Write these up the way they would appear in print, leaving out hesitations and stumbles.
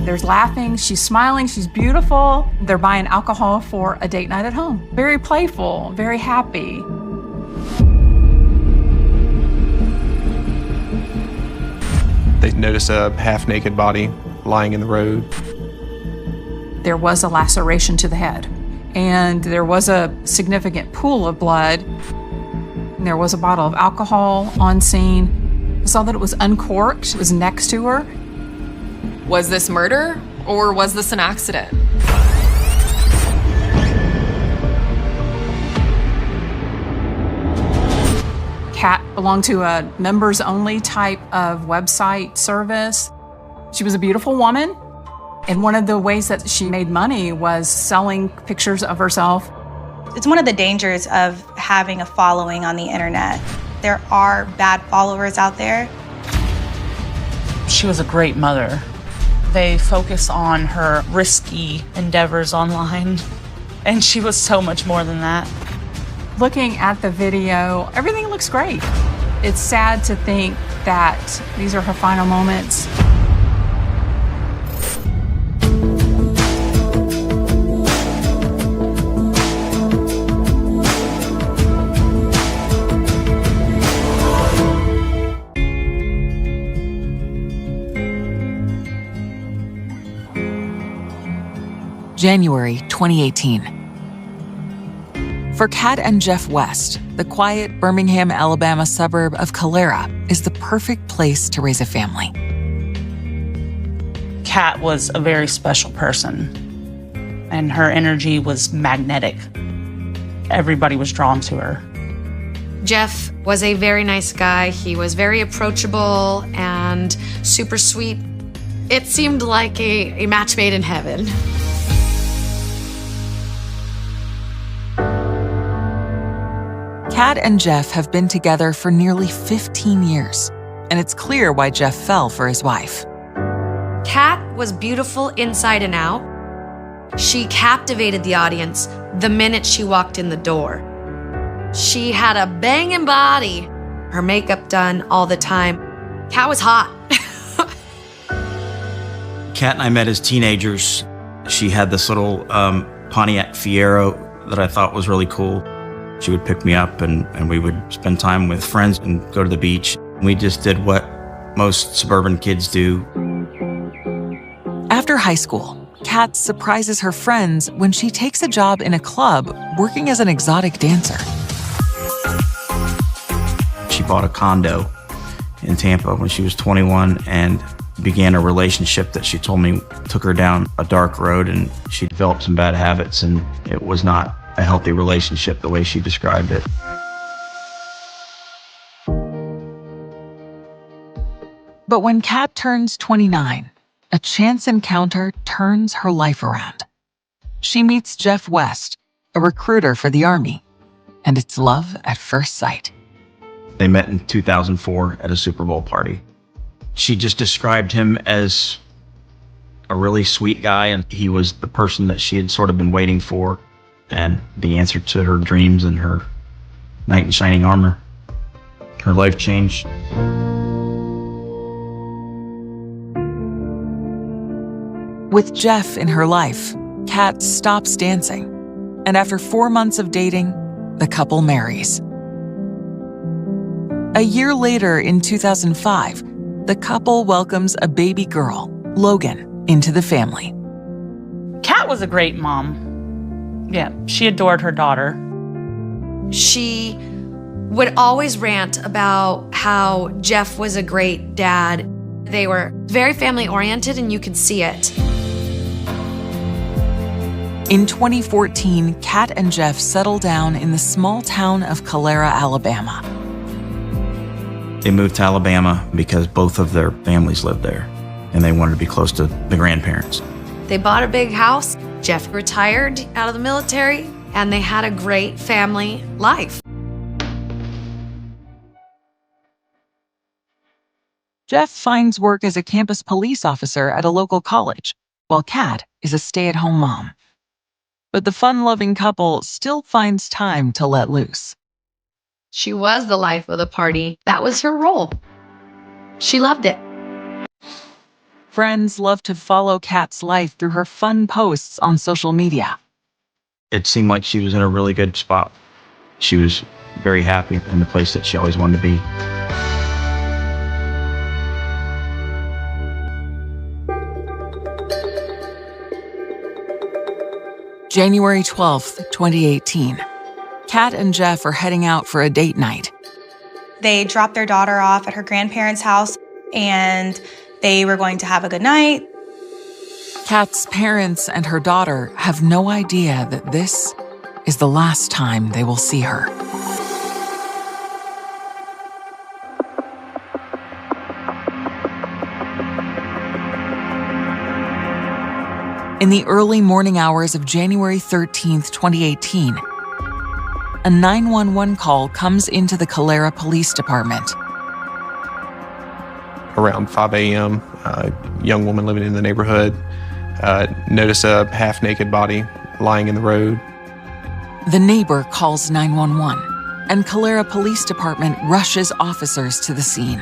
There's laughing, she's smiling, she's beautiful. They're buying alcohol for a date night at home. Very playful, very happy. They notice a half-naked body lying in the road. There was a laceration to the head, and there was a significant pool of blood. And there was a bottle of alcohol on scene. I saw that it was uncorked. It was next to her. Was this murder, or was this an accident? Kat belonged to a members-only type of website service. She was a beautiful woman, and one of the ways that she made money was selling pictures of herself. It's one of the dangers of having a following on the internet. There are bad followers out there. She was a great mother. They focus on her risky endeavors online, and she was so much more than that. Looking at the video, everything looks great. It's sad to think that these are her final moments. January 2018. For Kat and Jeff West, the quiet Birmingham, Alabama suburb of Calera is the perfect place to raise a family. Kat was a very special person, and her energy was magnetic. Everybody was drawn to her. Jeff was a very nice guy. He was very approachable and super sweet. It seemed like a match made in heaven. Kat and Jeff have been together for nearly 15 years, and it's clear why Jeff fell for his wife. Kat was beautiful inside and out. She captivated the audience the minute she walked in the door. She had a banging body, her makeup done all the time. Kat was hot. Kat and I met as teenagers. She had this little Pontiac Fiero that I thought was really cool. She would pick me up and we would spend time with friends and go to the beach. We just did what most suburban kids do. After high school, Kat surprises her friends when she takes a job in a club working as an exotic dancer. She bought a condo in Tampa when she was 21 and began a relationship that she told me took her down a dark road, and she developed some bad habits, and it was not a healthy relationship the way she described it. But when Kat turns 29, a chance encounter turns her life around. She meets Jeff West, a recruiter for the Army, and it's love at first sight. They met in 2004 at a Super Bowl party. She just described him as a really sweet guy, and he was the person that she had sort of been waiting for, and the answer to her dreams and her knight in shining armor. Her life changed. With Jeff in her life, Kat stops dancing, and after 4 months of dating, the couple marries. A year later, in 2005, the couple welcomes a baby girl, Logan, into the family. Kat was a great mom. Yeah, she adored her daughter. She would always rant about how Jeff was a great dad. They were very family-oriented, and you could see it. In 2014, Kat and Jeff settled down in the small town of Calera, Alabama. They moved to Alabama because both of their families lived there, and they wanted to be close to the grandparents. They bought a big house. Jeff retired out of the military, and they had a great family life. Jeff finds work as a campus police officer at a local college, while Kat is a stay-at-home mom. But the fun-loving couple still finds time to let loose. She was the life of the party. That was her role. She loved it. Friends love to follow Kat's life through her fun posts on social media. It seemed like she was in a really good spot. She was very happy in the place that she always wanted to be. January 12th, 2018. Kat and Jeff are heading out for a date night. They dropped their daughter off at her grandparents' house, and they were going to have a good night. Kat's parents and her daughter have no idea that this is the last time they will see her. In the early morning hours of January 13th, 2018, a 911 call comes into the Calera Police Department. Around 5 a.m., a young woman living in the neighborhood noticed a half-naked body lying in the road. The neighbor calls 911, and Calera Police Department rushes officers to the scene.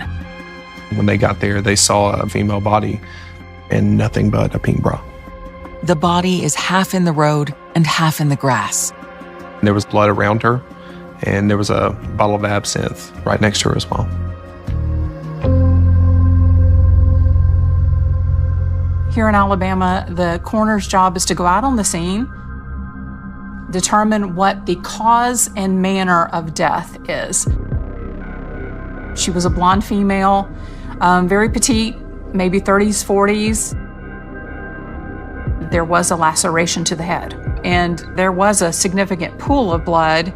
When they got there, they saw a female body and nothing but a pink bra. The body is half in the road and half in the grass. There was blood around her, and there was a bottle of absinthe right next to her as well. Here in Alabama, the coroner's job is to go out on the scene, determine what the cause and manner of death is. She was a blonde female, very petite, maybe 30s, 40s. There was a laceration to the head, and there was a significant pool of blood.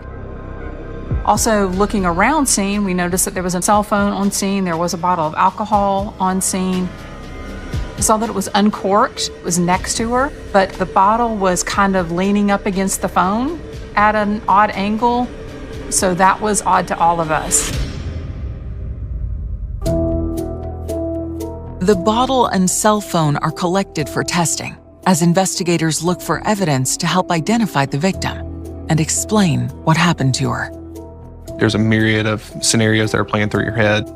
Also, looking around scene, we noticed that there was a cell phone on scene, there was a bottle of alcohol on scene. We saw that it was uncorked, it was next to her, but the bottle was kind of leaning up against the phone at an odd angle, so that was odd to all of us. The bottle and cell phone are collected for testing, as investigators look for evidence to help identify the victim and explain what happened to her. There's a myriad of scenarios that are playing through your head.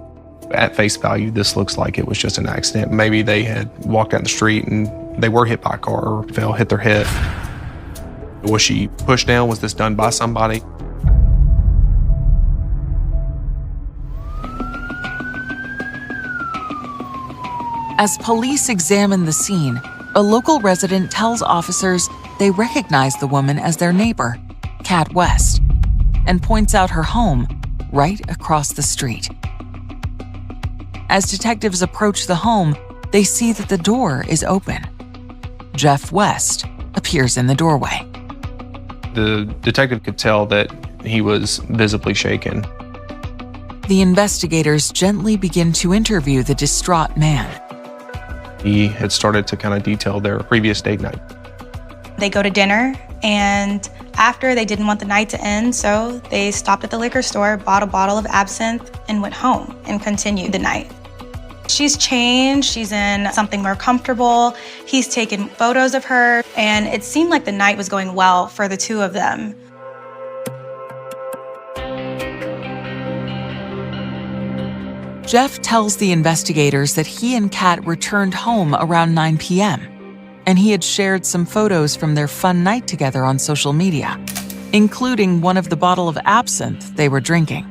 At face value, this looks like it was just an accident. Maybe they had walked down the street and they were hit by a car or fell, hit their head. Was she pushed down? Was this done by somebody? As police examine the scene, a local resident tells officers they recognize the woman as their neighbor, Kat West, and points out her home right across the street. As detectives approach the home, they see that the door is open. Jeff West appears in the doorway. The detective could tell that he was visibly shaken. The investigators gently begin to interview the distraught man. He had started to kind of detail their previous date night. They go to dinner, and after, they didn't want the night to end, so they stopped at the liquor store, bought a bottle of absinthe, and went home and continued the night. She's changed, she's in something more comfortable. He's taken photos of her, and it seemed like the night was going well for the two of them. Jeff tells the investigators that he and Kat returned home around 9 p.m., and he had shared some photos from their fun night together on social media, including one of the bottle of absinthe they were drinking.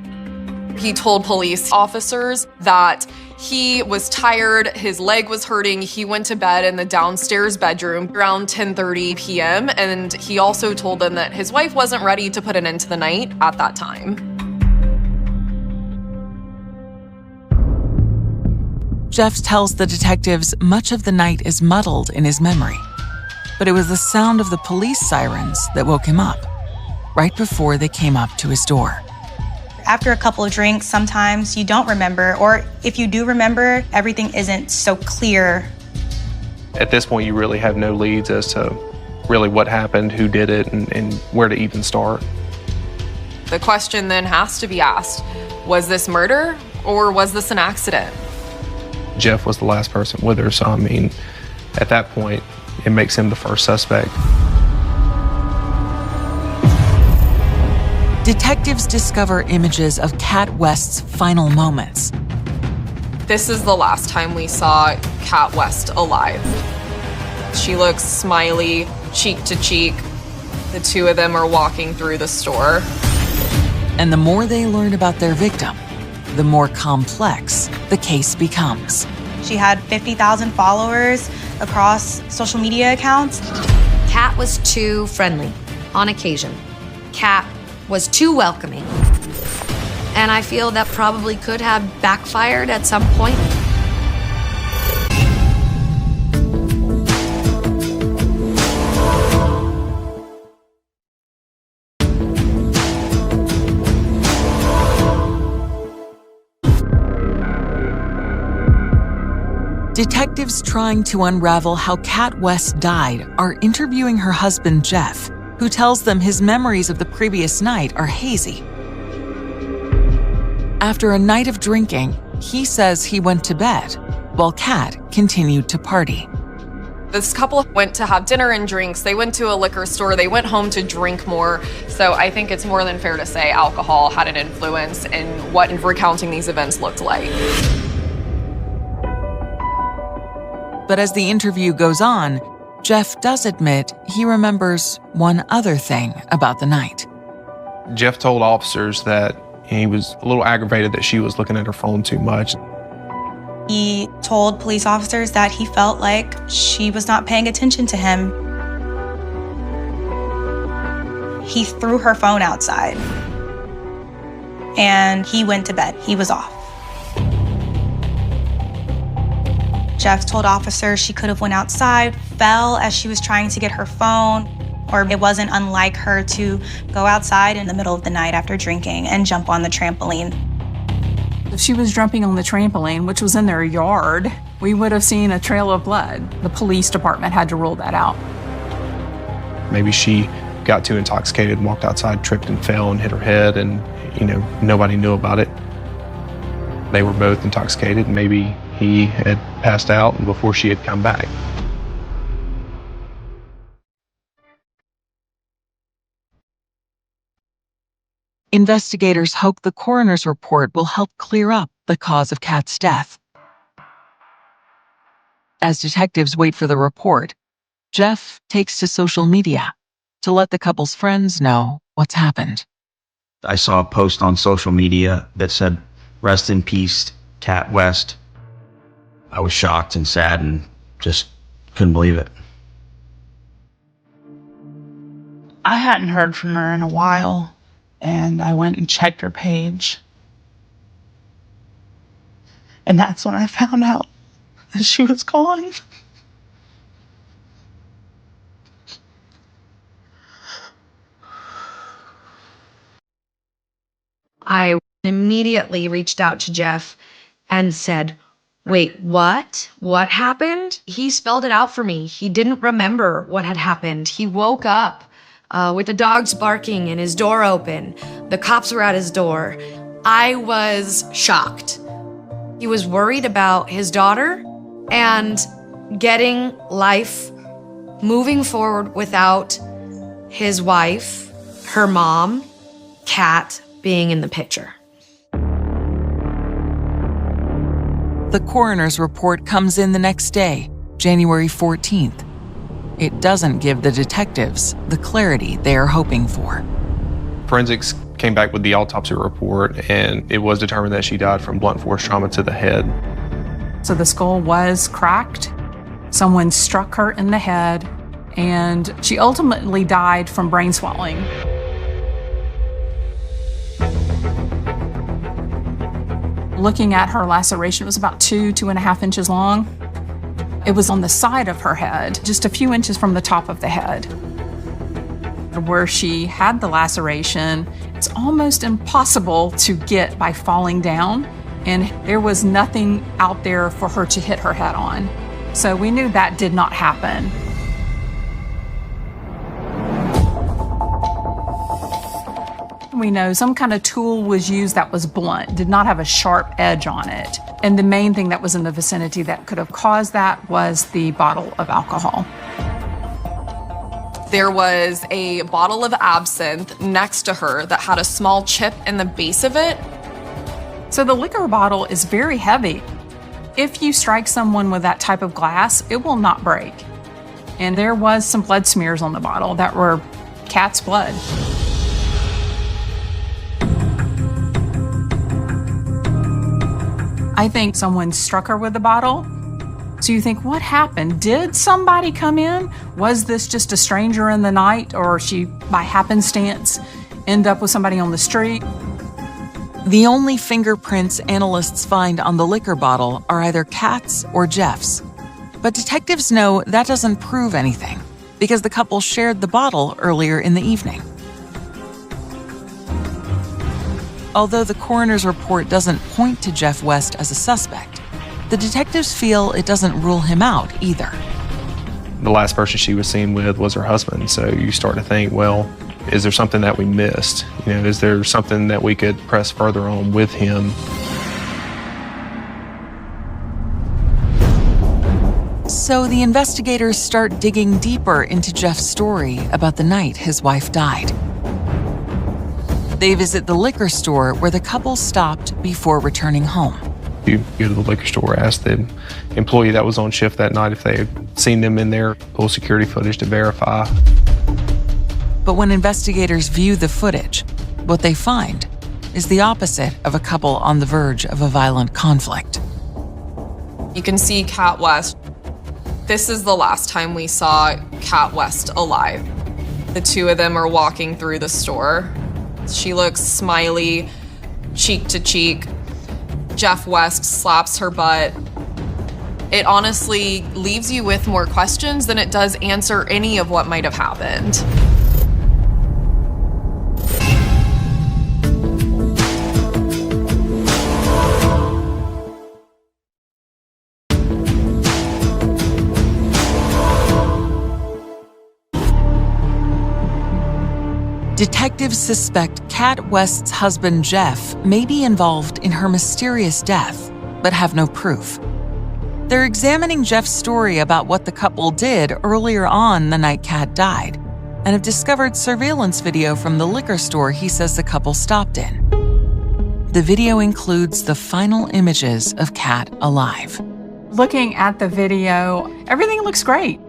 He told police officers that he was tired, his leg was hurting, he went to bed in the downstairs bedroom around 10:30 p.m., and he also told them that his wife wasn't ready to put an end to the night at that time. Jeff tells the detectives much of the night is muddled in his memory, but it was the sound of the police sirens that woke him up, right before they came up to his door. After a couple of drinks, sometimes you don't remember, or if you do remember, everything isn't so clear. At this point, you really have no leads as to really what happened, who did it, and where to even start. The question then has to be asked, was this murder or was this an accident? Jeff was the last person with her, so I mean, at that point, it makes him the first suspect. Detectives discover images of Kat West's final moments. This is the last time we saw Kat West alive. She looks smiley, cheek to cheek. The two of them are walking through the store. And the more they learn about their victim, the more complex the case becomes. She had 50,000 followers across social media accounts. Kat was too friendly on occasion. Kat was too welcoming. And I feel that probably could have backfired at some point. Detectives trying to unravel how Kat West died are interviewing her husband, Jeff, who tells them his memories of the previous night are hazy. After a night of drinking, he says he went to bed, while Kat continued to party. This couple went to have dinner and drinks. They went to a liquor store. They went home to drink more. So I think it's more than fair to say alcohol had an influence in what recounting these events looked like. But as the interview goes on, Jeff does admit he remembers one other thing about the night. Jeff told officers that he was a little aggravated that she was looking at her phone too much. He told police officers that he felt like she was not paying attention to him. He threw her phone outside and he went to bed. He was off. Jeff told officers she could have went outside, fell as she was trying to get her phone, or it wasn't unlike her to go outside in the middle of the night after drinking and jump on the trampoline. If she was jumping on the trampoline, which was in their yard, we would have seen a trail of blood. The police department had to rule that out. Maybe she got too intoxicated and walked outside, tripped and fell and hit her head, and nobody knew about it. They were both intoxicated. Maybe he had passed out before she had come back. Investigators hope the coroner's report will help clear up the cause of Kat's death. As detectives wait for the report, Jeff takes to social media to let the couple's friends know what's happened. I saw a post on social media that said, "Rest in peace, Kat West." I was shocked and sad and just couldn't believe it. I hadn't heard from her in a while, and I went and checked her page. And that's when I found out that she was gone. I immediately reached out to Jeff and said, "Wait, what? What happened?" He spelled it out for me. He didn't remember what had happened. He woke up with the dogs barking and his door open. The cops were at his door. I was shocked. He was worried about his daughter and getting life moving forward without his wife, her mom, Kat, being in the picture. The coroner's report comes in the next day, January 14th. It doesn't give the detectives the clarity they are hoping for. Forensics came back with the autopsy report, and it was determined that she died from blunt force trauma to the head. So the skull was cracked. Someone struck her in the head, and she ultimately died from brain swelling. Looking at her laceration, it was about 2.5 inches long. It was on the side of her head, just a few inches from the top of the head. Where she had the laceration, it's almost impossible to get by falling down, and there was nothing out there for her to hit her head on. So we knew that did not happen. We know some kind of tool was used that was blunt, did not have a sharp edge on it. And the main thing that was in the vicinity that could have caused that was the bottle of alcohol. There was a bottle of absinthe next to her that had a small chip in the base of it. So the liquor bottle is very heavy. If you strike someone with that type of glass, it will not break. And there was some blood smears on the bottle that were cat's blood. I think someone struck her with the bottle. So you think, what happened? Did somebody come in? Was this just a stranger in the night, or she, by happenstance, end up with somebody on the street? The only fingerprints analysts find on the liquor bottle are either Kat's or Jeff's. But detectives know that doesn't prove anything, because the couple shared the bottle earlier in the evening. Although the coroner's report doesn't point to Jeff West as a suspect, the detectives feel it doesn't rule him out either. The last person she was seen with was her husband, so you start to think, well, is there something that we missed? Is there something that we could press further on with him? So the investigators start digging deeper into Jeff's story about the night his wife died. They visit the liquor store where the couple stopped before returning home. You go to the liquor store, ask the employee that was on shift that night if they had seen them in there, pull security footage to verify. But when investigators view the footage, what they find is the opposite of a couple on the verge of a violent conflict. You can see Kat West. This is the last time we saw Kat West alive. The two of them are walking through the store. She looks smiley, cheek to cheek. Jeff West slaps her butt. It honestly leaves you with more questions than it does answer any of what might have happened. Detectives suspect Kat West's husband Jeff may be involved in her mysterious death, but have no proof. They're examining Jeff's story about what the couple did earlier on the night Kat died, and have discovered surveillance video from the liquor store he says the couple stopped in. The video includes the final images of Kat alive. Looking at the video, everything looks great.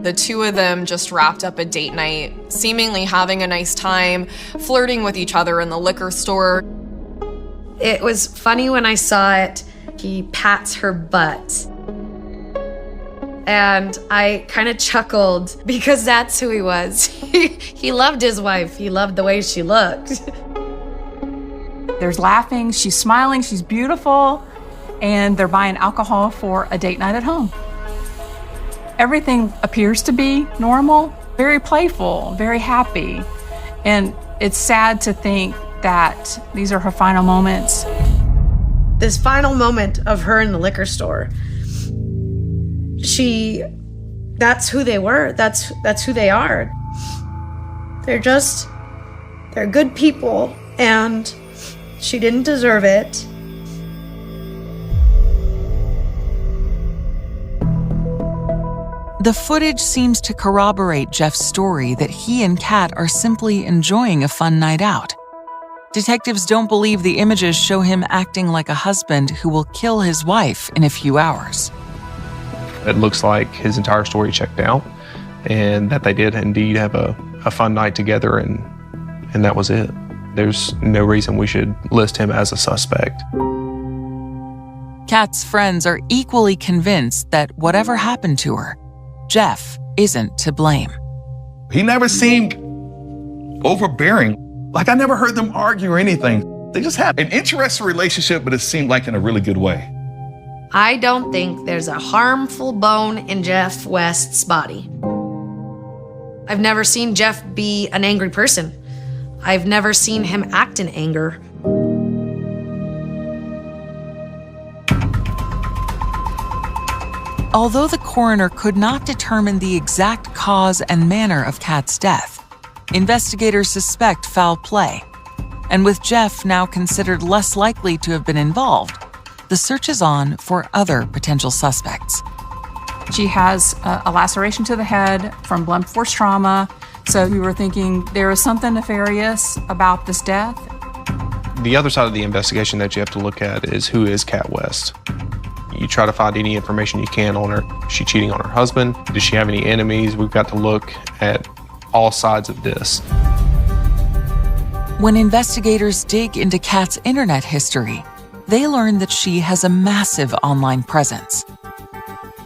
The two of them just wrapped up a date night, seemingly having a nice time, flirting with each other in the liquor store. It was funny when I saw it. He pats her butt. And I kind of chuckled because that's who he was. He loved his wife. He loved the way she looked. There's laughing, she's smiling, she's beautiful, and they're buying alcohol for a date night at home. Everything appears to be normal, very playful, very happy. And it's sad to think that these are her final moments. This final moment of her in the liquor store, that's who they were. That's who they are. They're good people, and she didn't deserve it. The footage seems to corroborate Jeff's story that he and Kat are simply enjoying a fun night out. Detectives don't believe the images show him acting like a husband who will kill his wife in a few hours. It looks like his entire story checked out, and that they did indeed have a fun night together, and that was it. There's no reason we should list him as a suspect. Kat's friends are equally convinced that whatever happened to her, Jeff isn't to blame. He never seemed overbearing. Like, I never heard them argue or anything. They just had an interesting relationship, but it seemed like in a really good way. I don't think there's a harmful bone in Jeff West's body. I've never seen Jeff be an angry person. I've never seen him act in anger. Although the coroner could not determine the exact cause and manner of Kat's death, investigators suspect foul play. And with Jeff now considered less likely to have been involved, the search is on for other potential suspects. She has a laceration to the head from blunt force trauma, so we were thinking there is something nefarious about this death. The other side of the investigation that you have to look at is, who is Kat West? You try to find any information you can on her. Is she cheating on her husband? Does she have any enemies? We've got to look at all sides of this. When investigators dig into Kat's internet history, they learn that she has a massive online presence.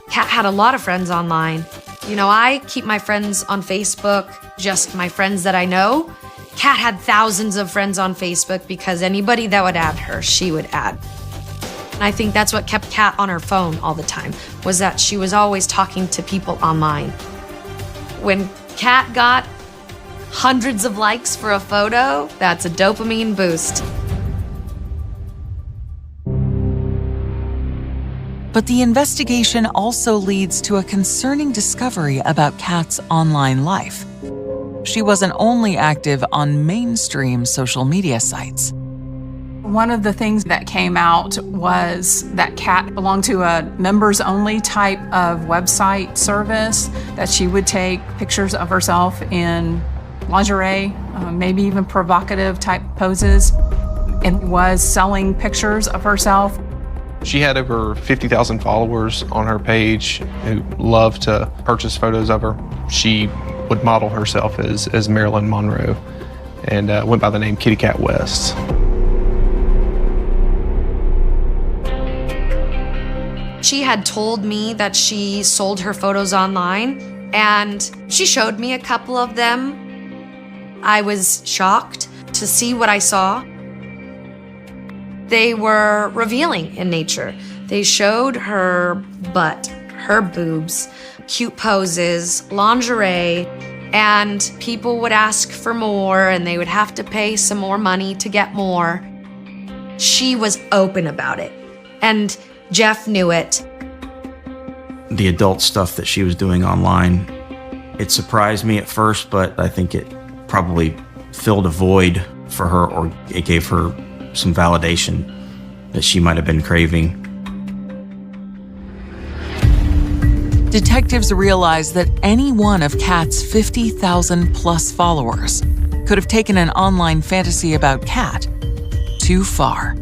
Kat had a lot of friends online. You know, I keep my friends on Facebook, just my friends that I know. Kat had thousands of friends on Facebook because anybody that would add her, she would add. And I think that's what kept Kat on her phone all the time, was that she was always talking to people online. When Kat got hundreds of likes for a photo, that's a dopamine boost. But the investigation also leads to a concerning discovery about Kat's online life. She wasn't only active on mainstream social media sites. One of the things that came out was that Kat belonged to a members-only type of website service, that she would take pictures of herself in lingerie, maybe even provocative type poses, and was selling pictures of herself. She had over 50,000 followers on her page who loved to purchase photos of her. She would model herself as Marilyn Monroe and went by the name Kitty Cat West. She had told me that she sold her photos online, and she showed me a couple of them. I was shocked to see what I saw. They were revealing in nature. They showed her butt, her boobs, cute poses, lingerie, and people would ask for more and they would have to pay some more money to get more. She was open about it, and Jeff knew it. The adult stuff that she was doing online, it surprised me at first, but I think it probably filled a void for her, or it gave her some validation that she might have been craving. Detectives realized that any one of Kat's 50,000 plus followers could have taken an online fantasy about Kat too far.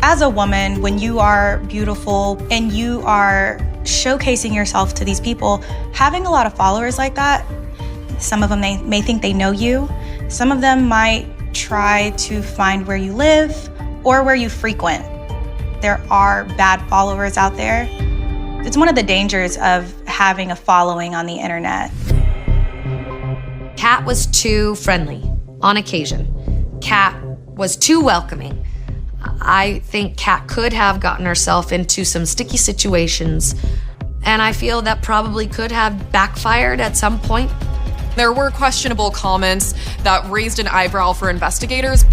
As a woman, when you are beautiful and you are showcasing yourself to these people, having a lot of followers like that, some of them may think they know you. Some of them might try to find where you live or where you frequent. There are bad followers out there. It's one of the dangers of having a following on the internet. Kat was too friendly on occasion. Kat was too welcoming. I think Kat could have gotten herself into some sticky situations, and I feel that probably could have backfired at some point. There were questionable comments that raised an eyebrow for investigators.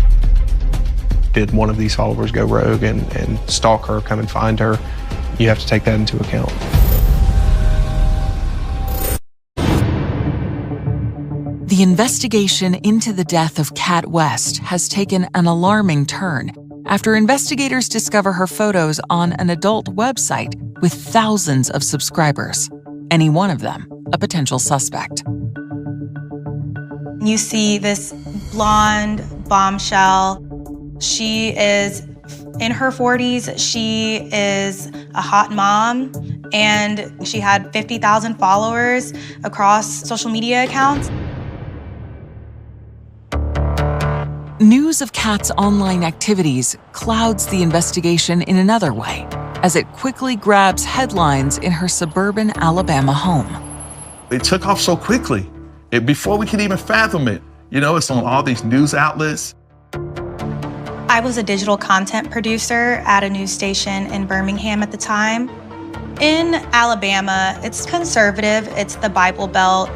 Did one of these followers go rogue and stalk her, come and find her? You have to take that into account. The investigation into the death of Kat West has taken an alarming turn after investigators discover her photos on an adult website with thousands of subscribers, any one of them a potential suspect. You see this blonde bombshell. She is in her 40s. She is a hot mom, and she had 50,000 followers across social media accounts. News of Kat's online activities clouds the investigation in another way, as it quickly grabs headlines in her suburban Alabama home. It took off so quickly. Before we could even fathom it. You know, it's on all these news outlets. I was a digital content producer at a news station in Birmingham at the time. In Alabama, it's conservative, it's the Bible Belt.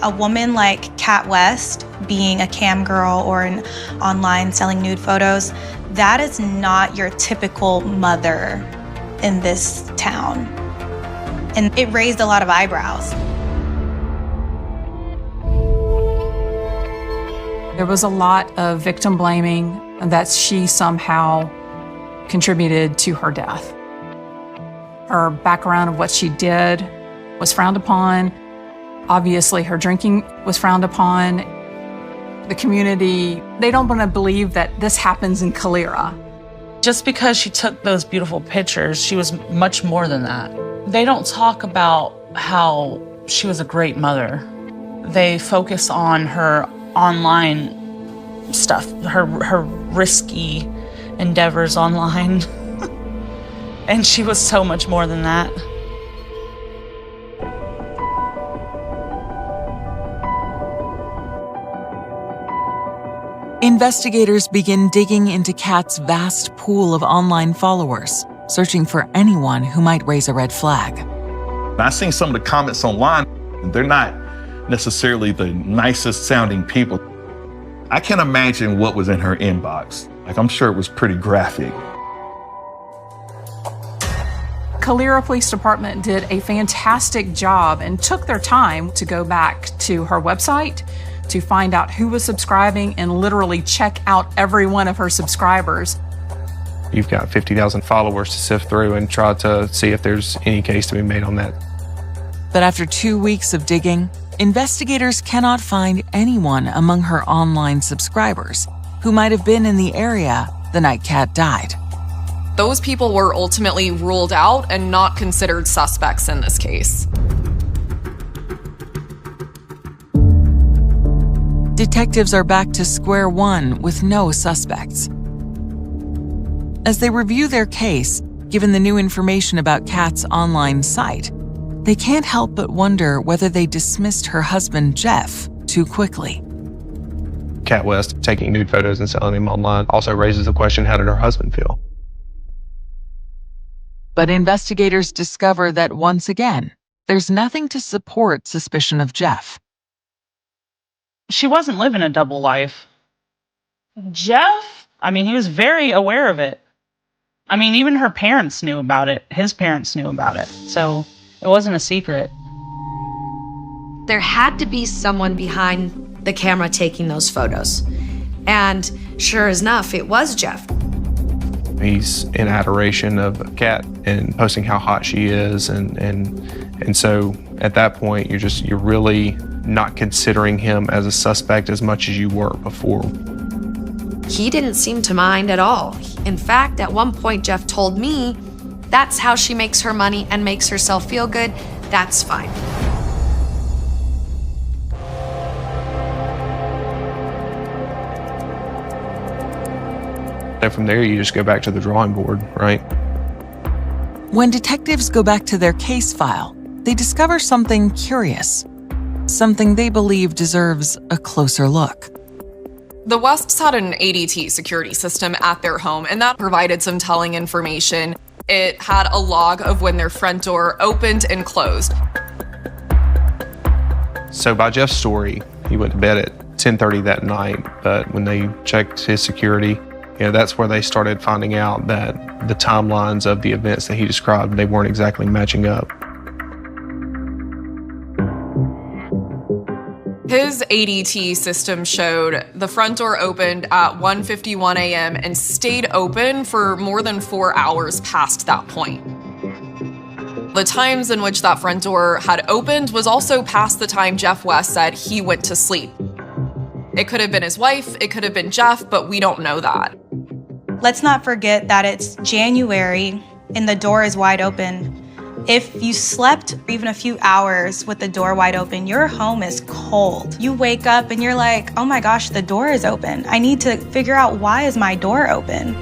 A woman like Kat West, being a cam girl or an online selling nude photos, that is not your typical mother in this town. And it raised a lot of eyebrows. There was a lot of victim blaming that she somehow contributed to her death. Her background of what she did was frowned upon. Obviously, her drinking was frowned upon. The community, they don't want to believe that this happens in Calera. Just because she took those beautiful pictures, she was much more than that. They don't talk about how she was a great mother. They focus on her online stuff, her risky endeavors online. And she was so much more than that. Investigators begin digging into Kat's vast pool of online followers, searching for anyone who might raise a red flag. I've seen some of the comments online, and they're not necessarily the nicest sounding people. I can't imagine what was in her inbox. Like, I'm sure it was pretty graphic. Calera Police Department did a fantastic job and took their time to go back to her website to find out who was subscribing and literally check out every one of her subscribers. You've got 50,000 followers to sift through and try to see if there's any case to be made on that. But after 2 weeks of digging, investigators cannot find anyone among her online subscribers who might have been in the area the night Kat died. Those people were ultimately ruled out and not considered suspects in this case. Detectives are back to square one with no suspects. As they review their case, given the new information about Kat's online site, they can't help but wonder whether they dismissed her husband, Jeff, too quickly. Kat West taking nude photos and selling them online also raises the question, how did her husband feel? But investigators discover that once again, there's nothing to support suspicion of Jeff. She wasn't living a double life. Jeff, he was very aware of it. Even her parents knew about it. His parents knew about it. So it wasn't a secret. There had to be someone behind the camera taking those photos. And sure enough, it was Jeff. He's in adoration of Kat and posting how hot she is. And so at that point, you're really not considering him as a suspect as much as you were before. He didn't seem to mind at all. In fact, at one point, Jeff told me, that's how she makes her money and makes herself feel good. That's fine. So from there, you just go back to the drawing board, right? When detectives go back to their case file, they discover something curious, something they believe deserves a closer look. The Wests had an ADT security system at their home, and that provided some telling information. It had a log of when their front door opened and closed. So by Jeff's story, he went to bed at 10:30 that night, but when they checked his security, that's where they started finding out that the timelines of the events that he described, they weren't exactly matching up. His ADT system showed the front door opened at 1:51 a.m. and stayed open for more than 4 hours past that point. The times in which that front door had opened was also past the time Jeff West said he went to sleep. It could have been his wife, it could have been Jeff, but we don't know that. Let's not forget that it's January and the door is wide open. If you slept even a few hours with the door wide open, your home is cold. You wake up and you're like, oh my gosh, the door is open. I need to figure out, why is my door open?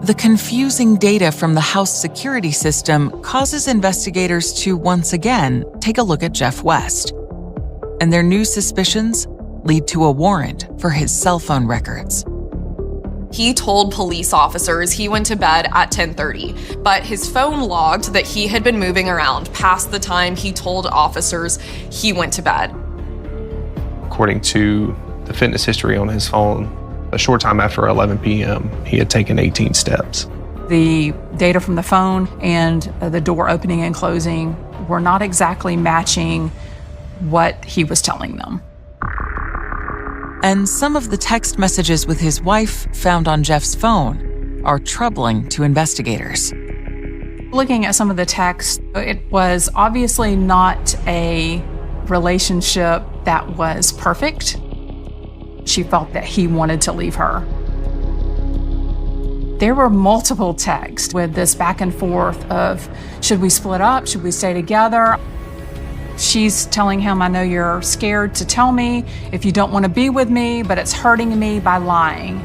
The confusing data from the house security system causes investigators to once again take a look at Jeff West. And their new suspicions lead to a warrant for his cell phone records. He told police officers he went to bed at 10:30, but his phone logged that he had been moving around past the time he told officers he went to bed. According to the fitness history on his phone, a short time after 11 p.m., he had taken 18 steps. The data from the phone and the door opening and closing were not exactly matching what he was telling them. And some of the text messages with his wife found on Jeff's phone are troubling to investigators. Looking at some of the text, it was obviously not a relationship that was perfect. she felt that he wanted to leave her. There were multiple texts with this back and forth of, should we split up? Should we stay together? She's telling him, I know you're scared to tell me if you don't want to be with me, but it's hurting me by lying.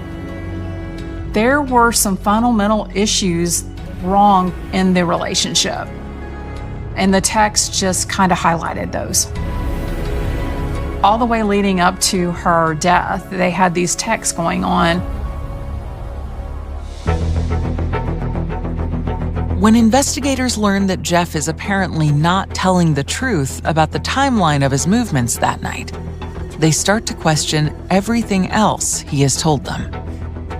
There were some fundamental issues wrong in the relationship. And the text just kind of highlighted those. All the way leading up to her death, they had these texts going on. When investigators learn that Jeff is apparently not telling the truth about the timeline of his movements that night, they start to question everything else he has told them.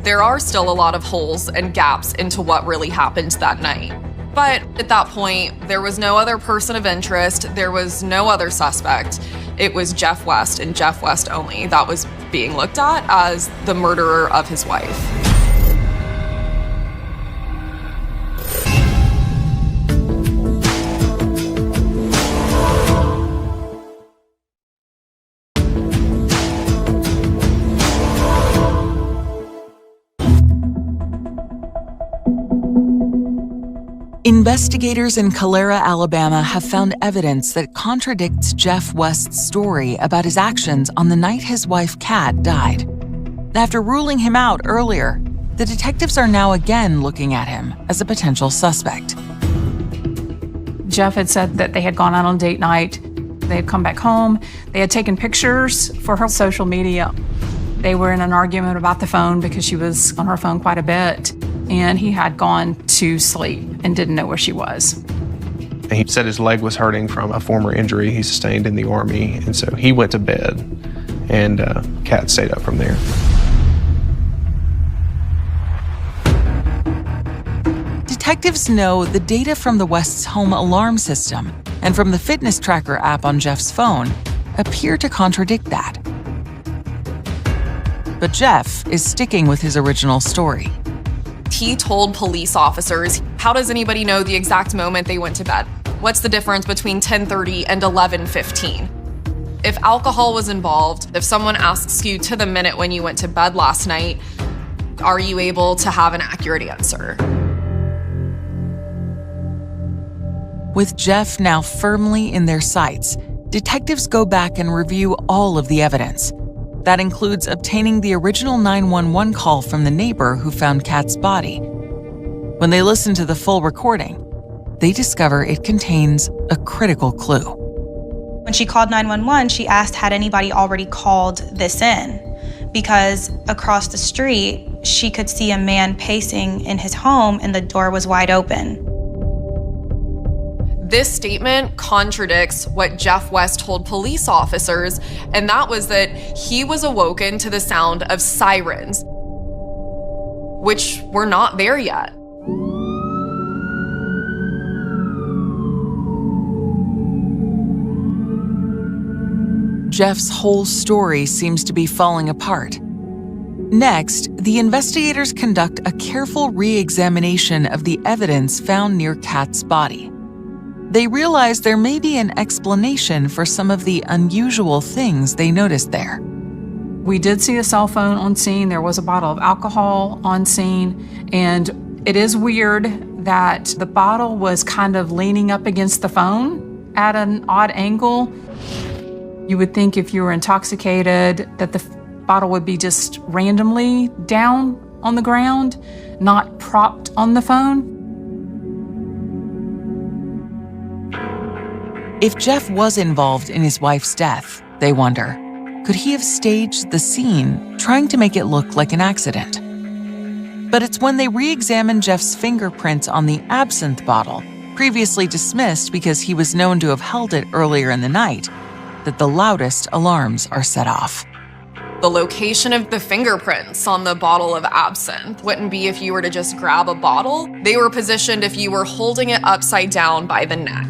There are still a lot of holes and gaps into what really happened that night. But at that point, there was no other person of interest. There was no other suspect. It was Jeff West and Jeff West only that was being looked at as the murderer of his wife. Investigators in Calera, Alabama have found evidence that contradicts Jeff West's story about his actions on the night his wife, Kat, died. After ruling him out earlier, the detectives are now again looking at him as a potential suspect. Jeff had said that they had gone out on date night. They had come back home. They had taken pictures for her social media. They were in an argument about the phone because she was on her phone quite a bit. And he had gone to sleep and didn't know where she was. He said his leg was hurting from a former injury he sustained in the Army, and so he went to bed, and Kat stayed up from there. Detectives know the data from the West's home alarm system and from the fitness tracker app on Jeff's phone appear to contradict that. But Jeff is sticking with his original story. He told police officers, how does anybody know the exact moment they went to bed? What's the difference between 10:30 and 11:15? If alcohol was involved, if someone asks you to the minute when you went to bed last night, are you able to have an accurate answer? With Jeff now firmly in their sights, detectives go back and review all of the evidence. That includes obtaining the original 911 call from the neighbor who found Kat's body. When they listen to the full recording, they discover it contains a critical clue. When she called 911, she asked had anybody already called this in, because across the street, she could see a man pacing in his home and the door was wide open. This statement contradicts what Jeff West told police officers, and that was that he was awoken to the sound of sirens, which were not there yet. Jeff's whole story seems to be falling apart. Next, the investigators conduct a careful re-examination of the evidence found near Kat's body. They realize there may be an explanation for some of the unusual things they noticed there. We did see a cell phone on scene. There was a bottle of alcohol on scene. And it is weird that the bottle was kind of leaning up against the phone at an odd angle. You would think if you were intoxicated that the bottle would be just randomly down on the ground, not propped on the phone. If Jeff was involved in his wife's death, they wonder, could he have staged the scene, trying to make it look like an accident? But it's when they re-examine Jeff's fingerprints on the absinthe bottle, previously dismissed because he was known to have held it earlier in the night, that the loudest alarms are set off. The location of the fingerprints on the bottle of absinthe wouldn't be if you were to just grab a bottle. They were positioned if you were holding it upside down by the neck.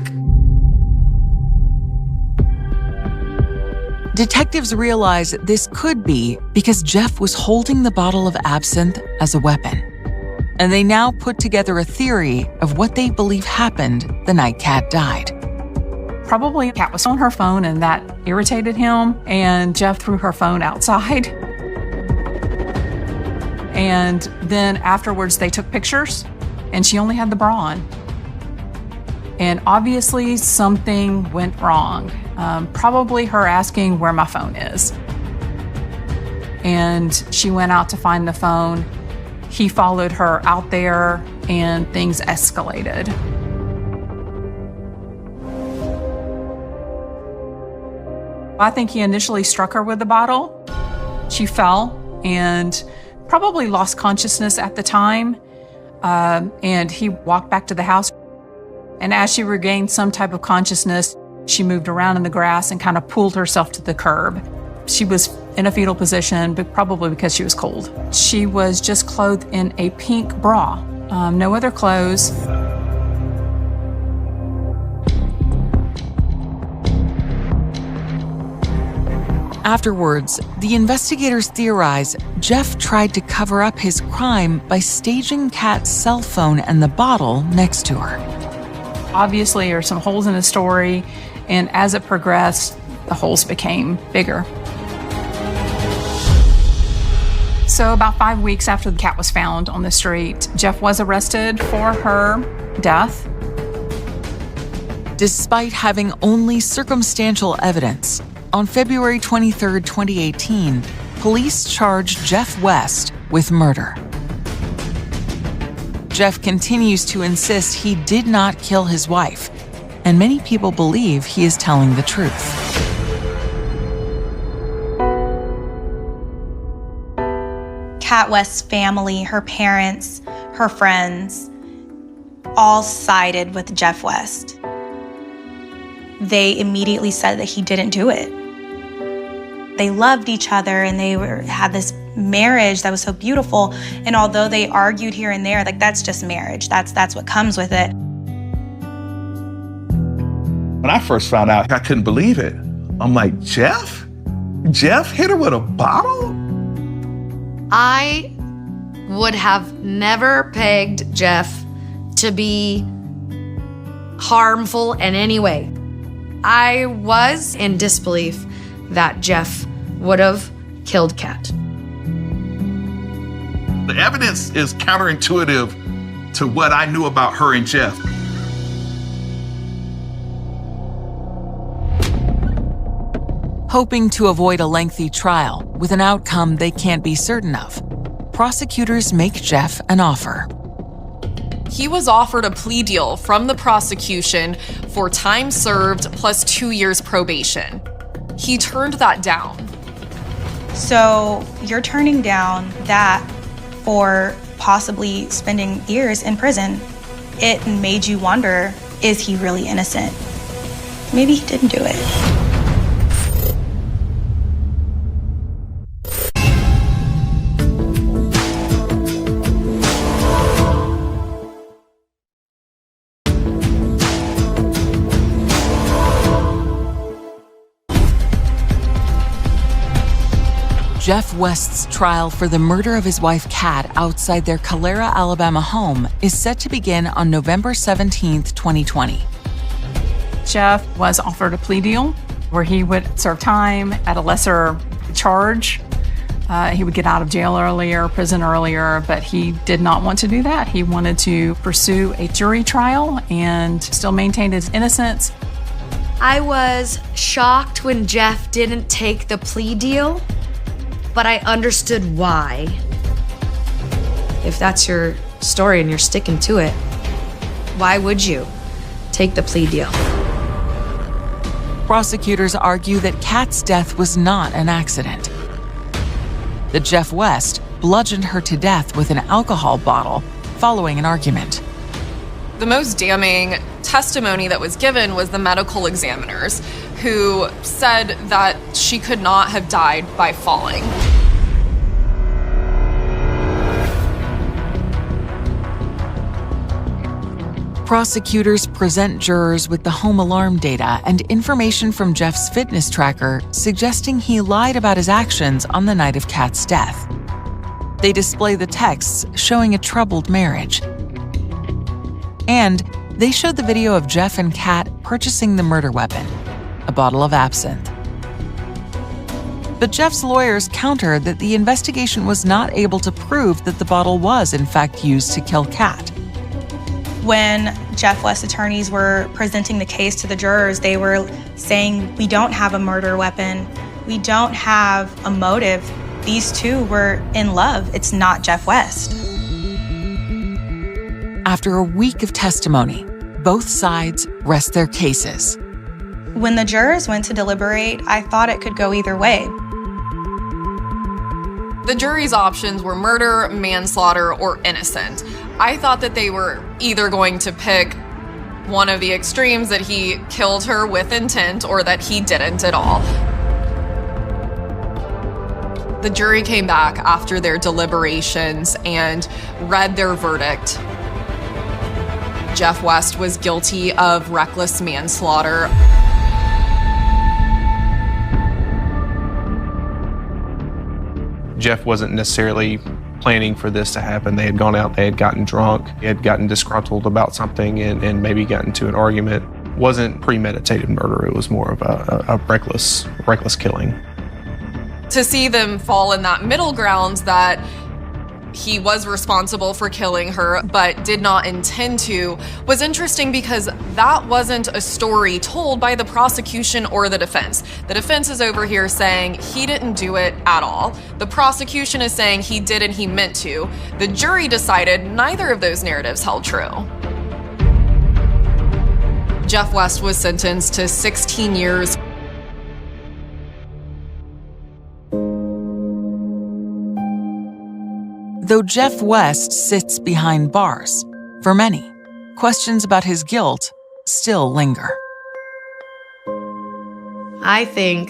Detectives realize this could be because Jeff was holding the bottle of absinthe as a weapon. And they now put together a theory of what they believe happened the night Kat died. Probably Kat was on her phone and that irritated him, and Jeff threw her phone outside. And then afterwards, they took pictures, and she only had the bra on. And obviously, something went wrong. Probably her asking where my phone is. And she went out to find the phone. He followed her out there, and things escalated. I think he initially struck her with the bottle. She fell and probably lost consciousness at the time. And he walked back to the house. And as she regained some type of consciousness, she moved around in the grass and kind of pulled herself to the curb. She was in a fetal position, but probably because she was cold. She was just clothed in a pink bra, no other clothes. Afterwards, the investigators theorize Jeff tried to cover up his crime by staging Kat's cell phone and the bottle next to her. Obviously, there are some holes in the story, and as it progressed, the holes became bigger. So about 5 weeks after the cat was found on the street, Jeff was arrested for her death. Despite having only circumstantial evidence, on February 23, 2018, police charged Jeff West with murder. Jeff continues to insist he did not kill his wife, and many people believe he is telling the truth. Kat West's family, her parents, her friends, all sided with Jeff West. They immediately said that he didn't do it. They loved each other, and they had this marriage that was so beautiful. And although they argued here and there, like, that's just marriage. That's what comes with it. When I first found out, I couldn't believe it. I'm like, Jeff? Jeff hit her with a bottle? I would have never pegged Jeff to be harmful in any way. I was in disbelief that Jeff would have killed Kat. The evidence is counterintuitive to what I knew about her and Jeff. Hoping to avoid a lengthy trial with an outcome they can't be certain of, prosecutors make Jeff an offer. He was offered a plea deal from the prosecution for time served plus 2 years probation. He turned that down. So you're turning down that for possibly spending years in prison. It made you wonder, is he really innocent? Maybe he didn't do it. Jeff West's trial for the murder of his wife Kat outside their Calera, Alabama home is set to begin on November 17, 2020. Jeff was offered a plea deal where he would serve time at a lesser charge. He would get out of jail earlier, prison earlier, but he did not want to do that. He wanted to pursue a jury trial and still maintain his innocence. I was shocked when Jeff didn't take the plea deal, but I understood why. If that's your story and you're sticking to it, why would you take the plea deal? Prosecutors argue that Kat's death was not an accident. That Jeff West bludgeoned her to death with an alcohol bottle following an argument. The most damning testimony that was given was the medical examiners, who said that she could not have died by falling. Prosecutors present jurors with the home alarm data and information from Jeff's fitness tracker suggesting he lied about his actions on the night of Kat's death. They display the texts showing a troubled marriage. And they showed the video of Jeff and Kat purchasing the murder weapon, a bottle of absinthe. But Jeff's lawyers counter that the investigation was not able to prove that the bottle was in fact used to kill Kat. When Jeff West's attorneys were presenting the case to the jurors, they were saying, we don't have a murder weapon. We don't have a motive. These two were in love. It's not Jeff West. After a week of testimony, both sides rest their cases. When the jurors went to deliberate, I thought it could go either way. The jury's options were murder, manslaughter, or innocent. I thought that they were either going to pick one of the extremes, that he killed her with intent or that he didn't at all. The jury came back after their deliberations and read their verdict. Jeff West was guilty of reckless manslaughter. Jeff wasn't necessarily planning for this to happen. They had gone out, they had gotten drunk, they had gotten disgruntled about something and maybe gotten into an argument. It wasn't premeditated murder, it was more of a reckless killing. To see them fall in that middle ground that he was responsible for killing her but did not intend to was interesting, because that wasn't a story told by the prosecution or the defense. The defense is over here saying he didn't do it at all. The prosecution is saying he did and he meant to. The jury decided neither of those narratives held true. Jeff West was sentenced to 16 years. Though Jeff West sits behind bars, for many, questions about his guilt still linger. I think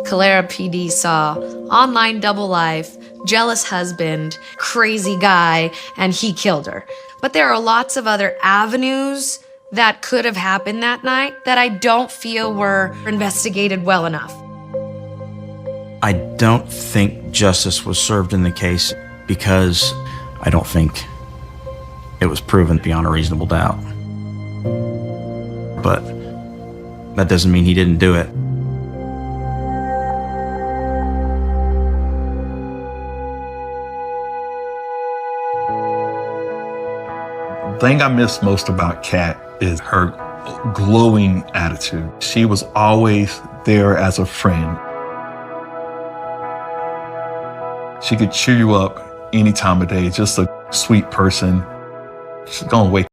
Calera PD saw online double life, jealous husband, crazy guy, and he killed her. But there are lots of other avenues that could have happened that night that I don't feel were investigated well enough. I don't think justice was served in the case because I don't think it was proven beyond a reasonable doubt. But that doesn't mean he didn't do it. The thing I miss most about Kat is her glowing attitude. She was always there as a friend. She could cheer you up any time of day, just a sweet person. She's gonna wake